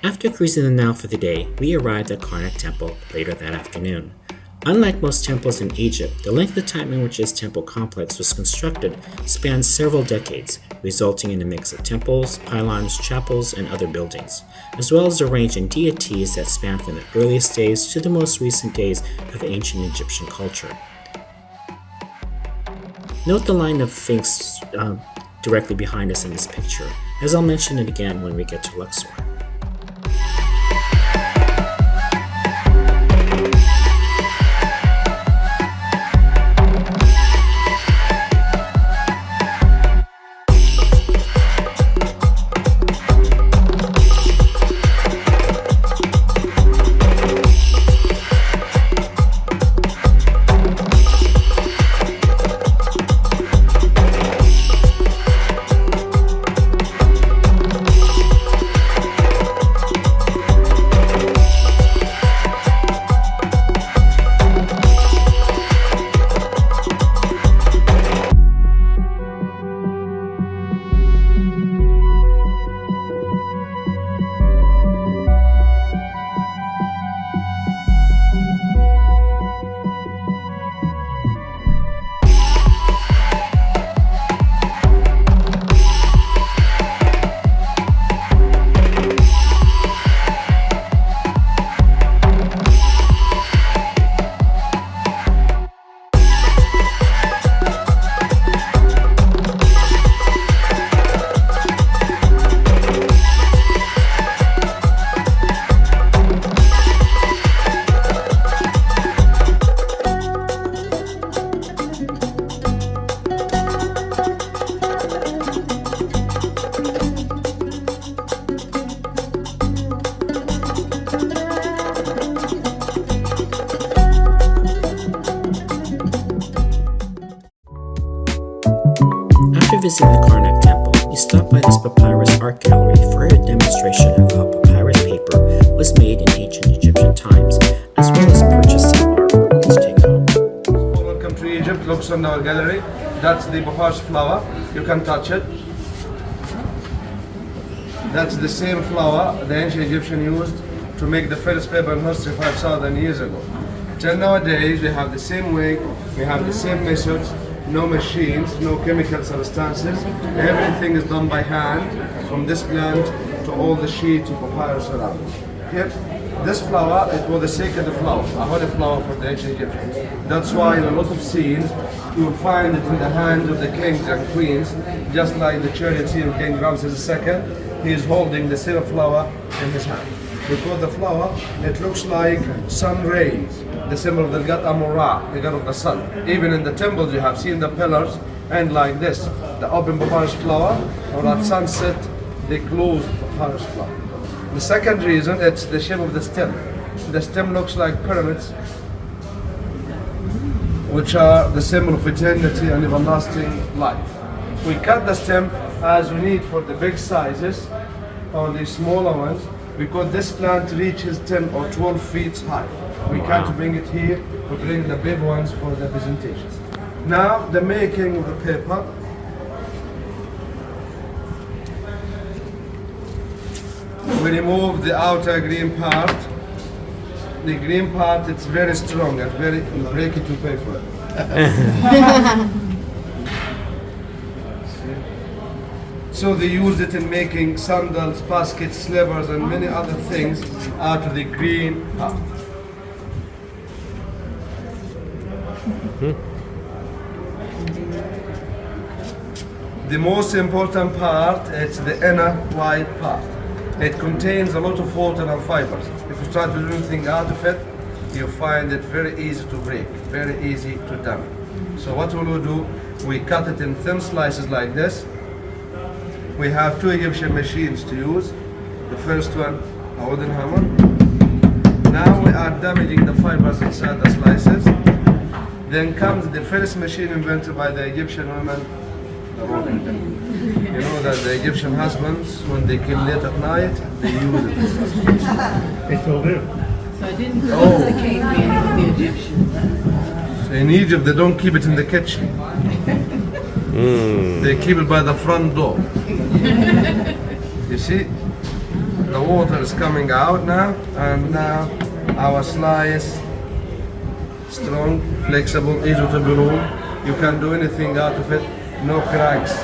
After cruising the Nile for the day, we arrived at Karnak Temple later that afternoon. Unlike most temples in Egypt, the length of time in which this temple complex was constructed spans several decades, resulting in a mix of temples, pylons, chapels, and other buildings, as well as a range in deities that span from the earliest days to the most recent days of ancient Egyptian culture. Note the line of Sphinx directly behind us in this picture, as I'll mention it again when we get to Luxor. After visiting the Karnak Temple, we stopped by this papyrus art gallery for a demonstration of how papyrus paper was made in ancient Egyptian times, as well as purchase some artwork to take home. Welcome to Egypt, Luxor gallery. That's the papyrus flower. You can touch it. That's the same flower the ancient Egyptians used to make the first paper in history 5,000 years ago. Till nowadays, we have the same way, we have the same methods, no machines, no chemical substances. Everything is done by hand, from this plant to all the sheets of papyrus around. Here, this flower, it was a sacred flower, a holy flower for the ancient Egyptians. That's why in a lot of scenes, you will find it in the hands of the kings and queens, just like the chariot scene of King Ramses II. He is holding the same flower in his hand. Because the flower, it looks like sun rays, the symbol of the god Amon-Ra, the god of the sun. Even in the temples you have seen the pillars and like this, the open papyrus flower, or at sunset, the closed papyrus flower. The second reason, it's the shape of the stem. The stem looks like pyramids, which are the symbol of eternity and everlasting life. We cut the stem as we need for the big sizes or the smaller ones, because this plant reaches 10 or 12 feet high. We can't bring it here, we bring the big ones for the presentations. Now, the making of the paper. We remove the outer green part. The green part, it's very strong and very, you break it to paper. So they used it in making sandals, baskets, slippers, and many other things out of the green part. The most important part is the inner white part. It contains a lot of water and fibers. If you try to do anything out of it, you find it very easy to break, very easy to damage. So what we will do, we cut it in thin slices like this. We have 2 Egyptian machines to use. The first one, a wooden hammer. Now we are damaging the fibers inside the slices. Then comes the first machine invented by the Egyptian women, the rolling pin. You know that the Egyptian husbands, when they kill late at night, they use it. It's all there. So it didn't complicate me with the Egyptians. So in Egypt, they don't keep it in the kitchen. They keep it by the front door. You see, the water is coming out now, and now our slice, strong, flexible, easy to be rolled. You can do anything out of it, no cracks,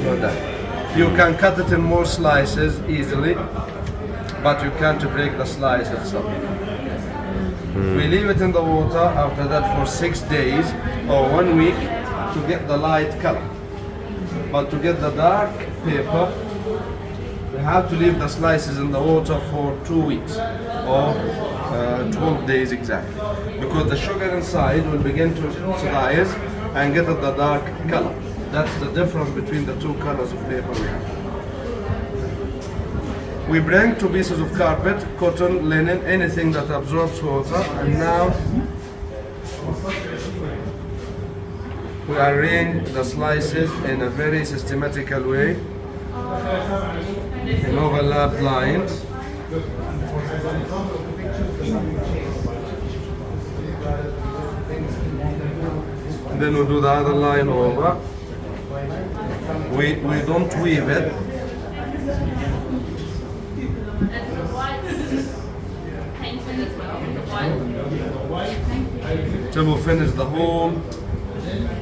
no that. You can cut it in more slices easily, but you can't break the slice itself. We leave it in the water after that for 6 days or 1 week to get the light color. But to get the dark paper, we have to leave the slices in the water for 2 weeks or 12 days exactly, because the sugar inside will begin to rise and get the dark color. That's the difference between the 2 colors of paper we have. We bring 2 pieces of carpet, cotton, linen, anything that absorbs water, and now we arrange the slices in a very systematical way, in overlapped lines. Then we do the other line over. We don't weave it. Till we finish the whole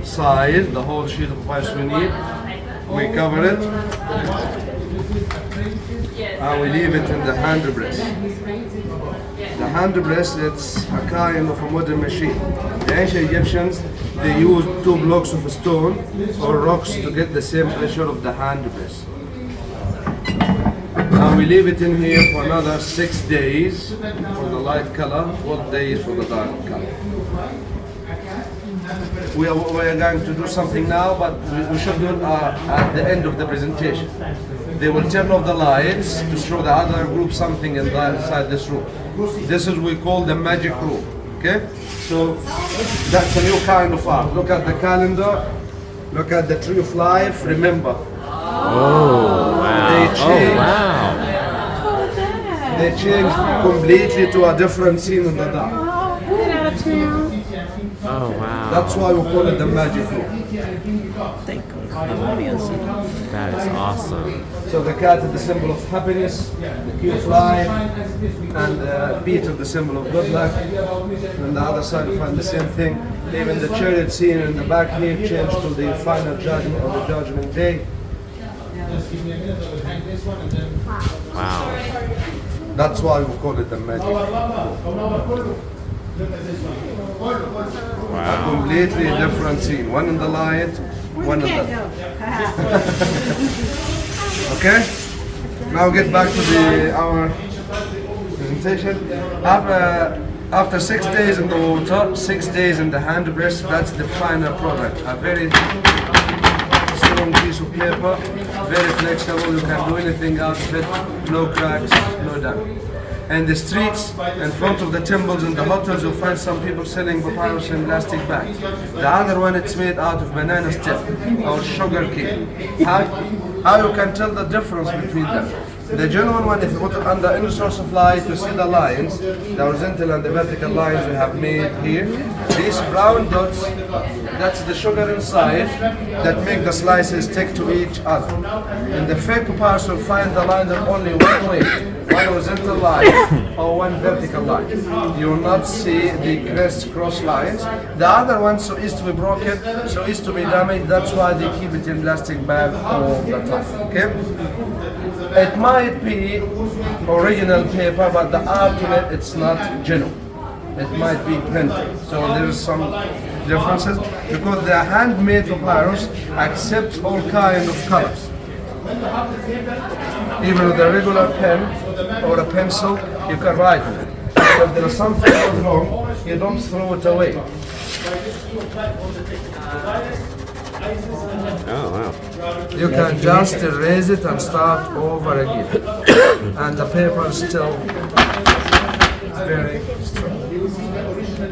size, the whole sheet of papyrus we need. We cover it and we leave it in the hand press. The hand press, it's a kind of a modern machine. The ancient Egyptians, they used 2 blocks of stone or rocks to get the same pressure of the hand press. And we leave it in here for another 6 days for the light color, 12 days for the dark color. We are going to do something now, but we should do it at the end of the presentation. They will turn off the lights to show the other group something inside this room. This is what we call the magic room. Okay? So that's a new kind of art. Look at the calendar. Look at the tree of life. Remember. Oh, wow. They changed completely to a different scene in the dark. Oh, wow. That's why we call it the magic room. That is awesome. So the cat is the symbol of happiness, the key of life, and Peter the symbol of good luck. And on the other side we find the same thing. Even the chariot scene in the back here changed to the final judgment on the judgment day. Wow. That's why we call it the magic room. A completely different scene. One in the light, one in the dark. Okay? Now get back to our presentation. After 6 days in the water, 6 days in the hand press, that's the final product. A very strong piece of paper, very flexible, you can do anything out of it, no cracks, no damage. And the streets in front of the temples and the hotels, you'll find some people selling papyrus in plastic bags. The other one, it's made out of banana stem or sugar cane. How you can tell the difference between them? The genuine one, if you put it under any source of light, you see the lines, the horizontal and the vertical lines we have made here. These brown dots, that's the sugar inside that make the slices stick to each other. In the fake papyrus, you'll find the line that only one way, one horizontal line or one vertical line. You will not see the crisscross lines. The other one, so is to be broken, so is to be damaged. That's why they keep it in plastic bag all the time. Okay? It might be original paper, but the art in it, it's not genuine. It might be printed. So there's some differences because the handmade papyrus accepts all kinds of colors. Even with a regular pen or a pencil, you can write with it. if there is something wrong, you don't throw it away. Oh, wow. You can just erase it and start over again. And the paper is still very strong.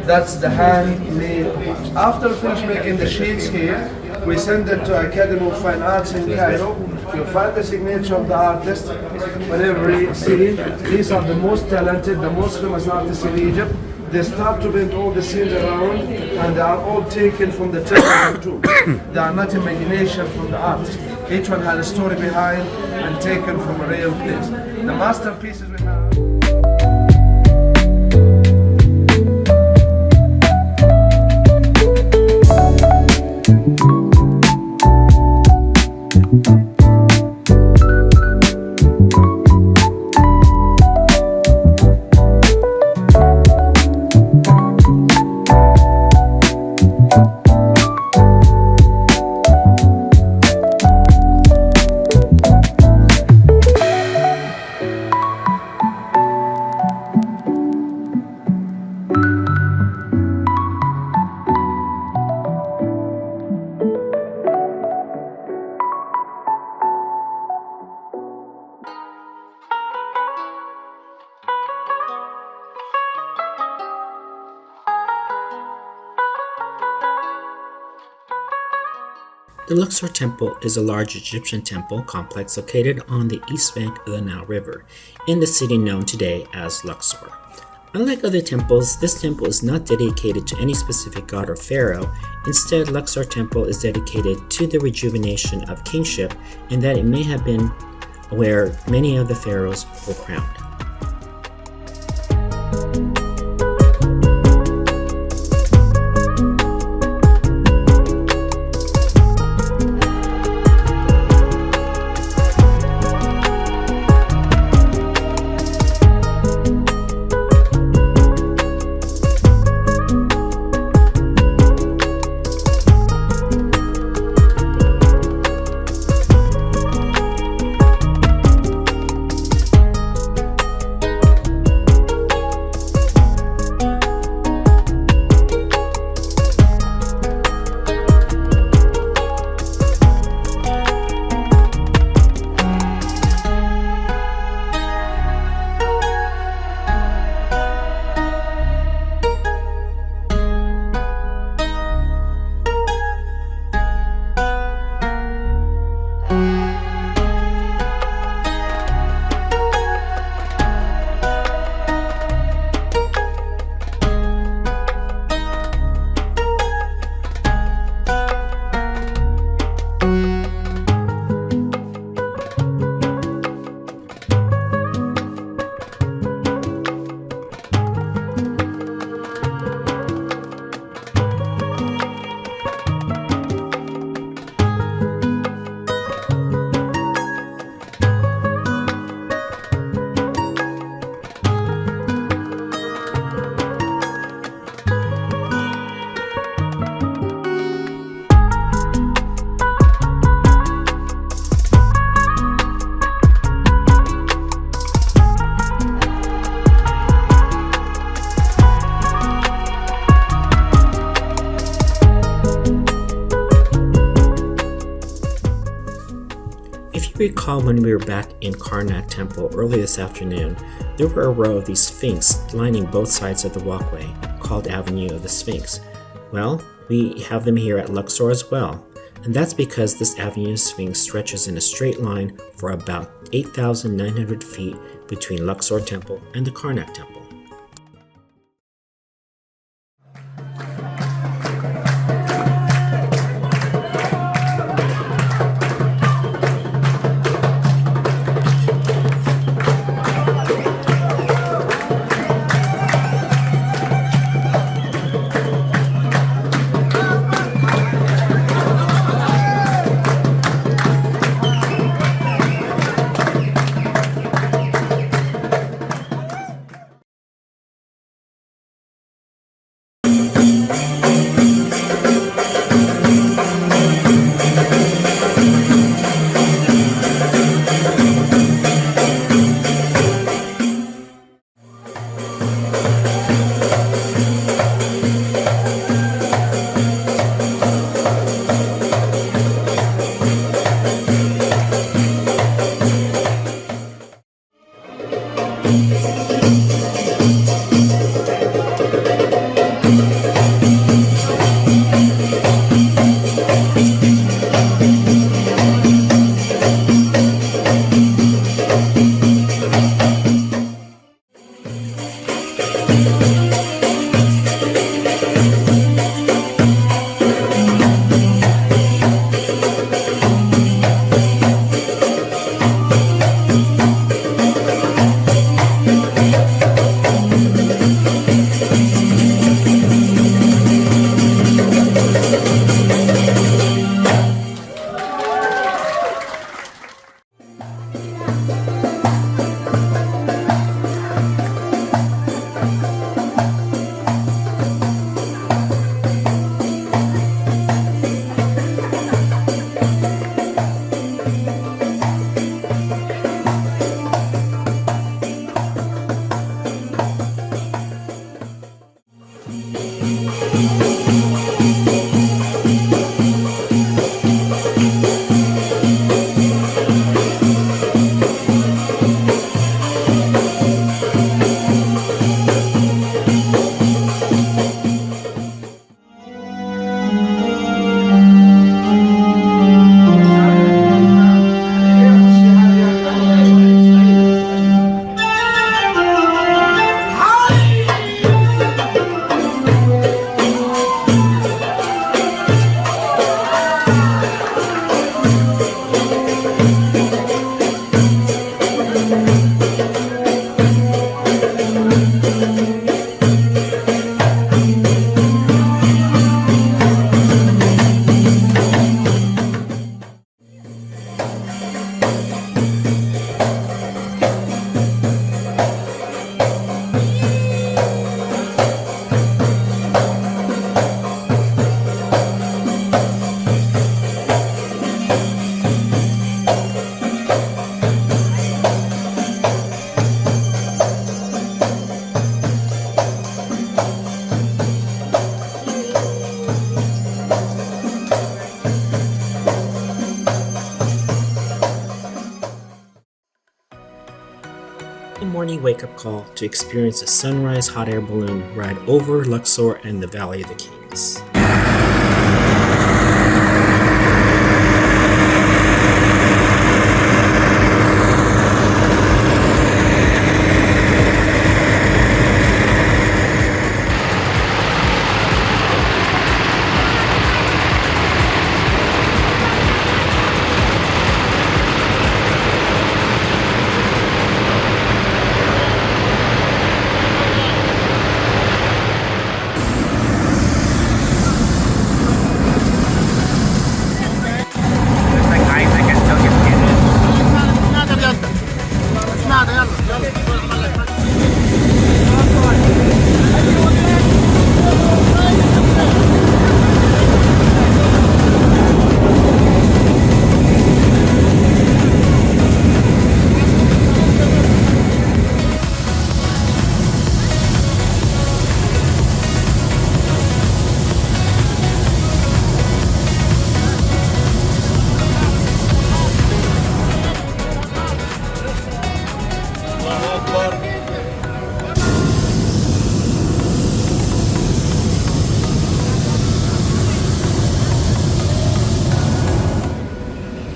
That's the handmade. After we finish making the sheets here, we send it to Academy of Fine Arts in Cairo. You find the signature of the artist on every scene. These are the most talented, the most famous artists in Egypt. They start to paint all the scenes around, and they are all taken from the Temple of Hatshepsut. They are not imagination from the artist. Each one has a story behind and taken from a real place. The masterpieces we have. The Luxor Temple is a large Egyptian temple complex located on the east bank of the Nile River in the city known today as Luxor. Unlike other temples, this temple is not dedicated to any specific god or pharaoh. Instead, Luxor Temple is dedicated to the rejuvenation of kingship, in that it may have been where many of the pharaohs were crowned. Recall when we were back in Karnak Temple early this afternoon, there were a row of these sphinx lining both sides of the walkway, called Avenue of the Sphinx. Well, we have them here at Luxor as well, and that's because this Avenue of Sphinx stretches in a straight line for about 8,900 feet between Luxor Temple and the Karnak Temple. A morning wake-up call to experience a sunrise hot air balloon ride over Luxor and the Valley of the Kings.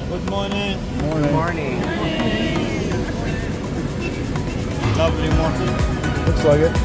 Good morning. Good morning. Lovely morning. Looks like it.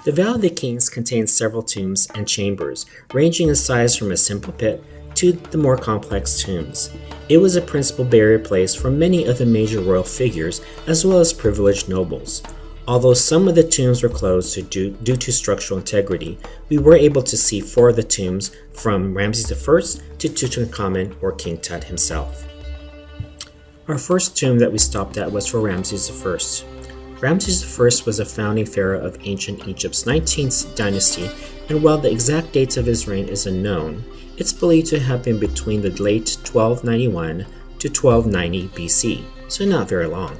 The Valley of the Kings contains several tombs and chambers, ranging in size from a simple pit to the more complex tombs. It was a principal burial place for many of the major royal figures as well as privileged nobles. Although some of the tombs were closed due to structural integrity, we were able to see 4 of the tombs from Ramses I to Tutankhamun or King Tut himself. Our first tomb that we stopped at was for Ramses I. Ramses I was a founding pharaoh of ancient Egypt's 19th dynasty, and while the exact dates of his reign is unknown, it's believed to have been between the late 1291 to 1290 BC, so not very long.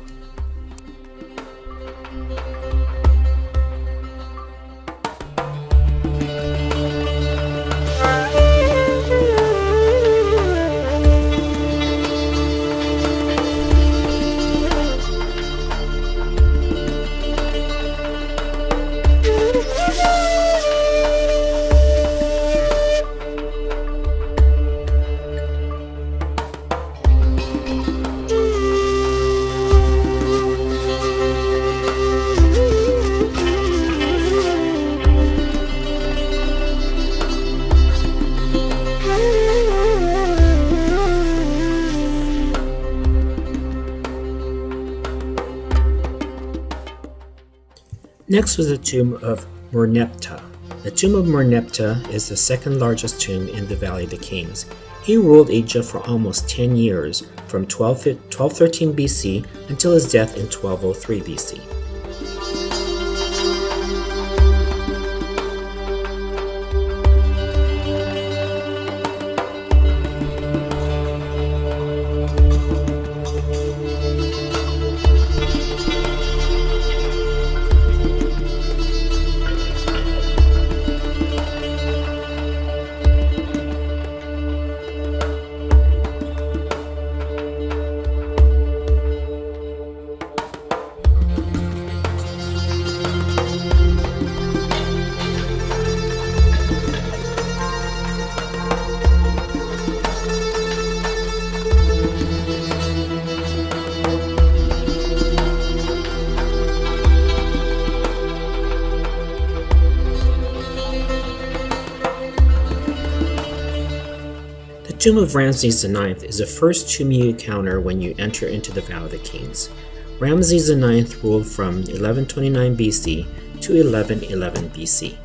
Next was the tomb of Merneptah. The tomb of Merneptah is the second largest tomb in the Valley of the Kings. He ruled Egypt for almost 10 years, from 1213 BC until his death in 1203 BC. The tomb of Ramses IX is the first tomb you encounter when you enter into the Valley of the Kings. Ramses IX ruled from 1129 BC to 1111 BC.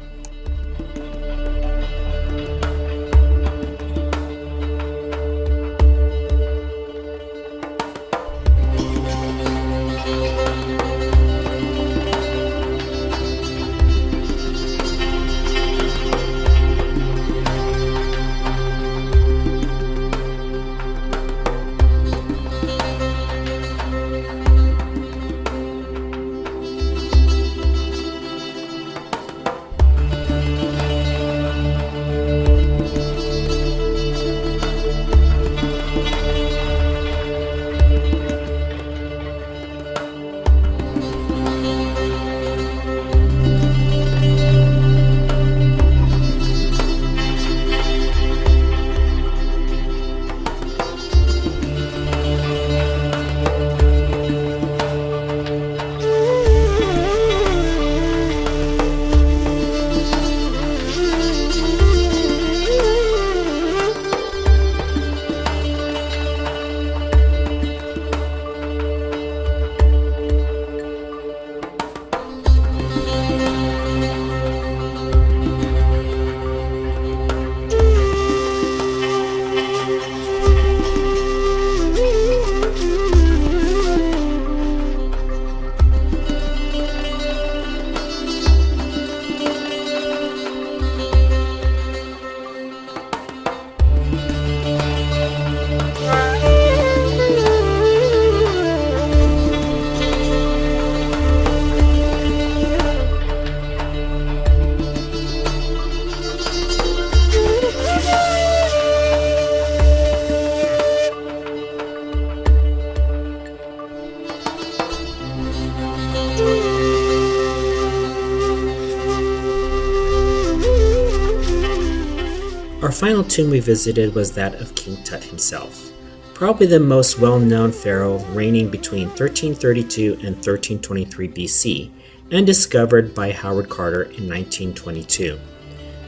Our final tomb we visited was that of King Tut himself, probably the most well-known pharaoh reigning between 1332 and 1323 BC, and discovered by Howard Carter in 1922.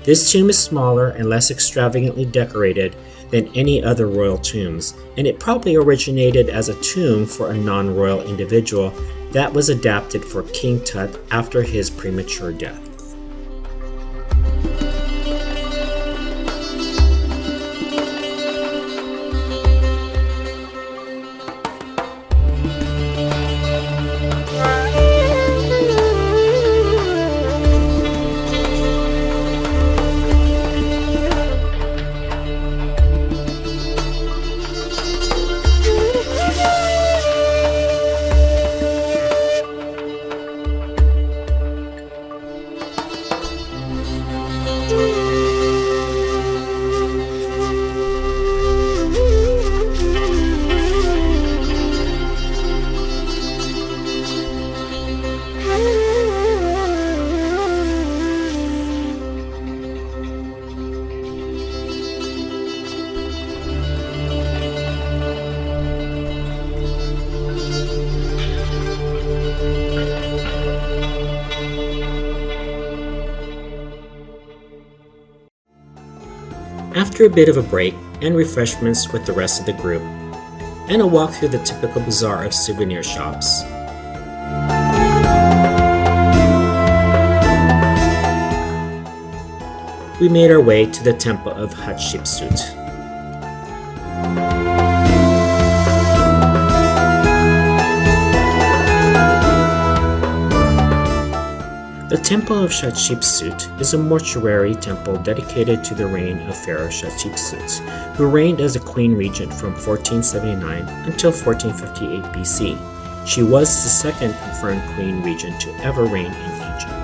This tomb is smaller and less extravagantly decorated than any other royal tombs, and it probably originated as a tomb for a non-royal individual that was adapted for King Tut after his premature death. After a bit of a break and refreshments with the rest of the group, and a walk through the typical bazaar of souvenir shops, we made our way to the Temple of Hatshepsut. The Temple of Hatshepsut is a mortuary temple dedicated to the reign of Pharaoh Hatshepsut, who reigned as a queen regent from 1479 until 1458 BC. She was the second confirmed queen regent to ever reign in Egypt.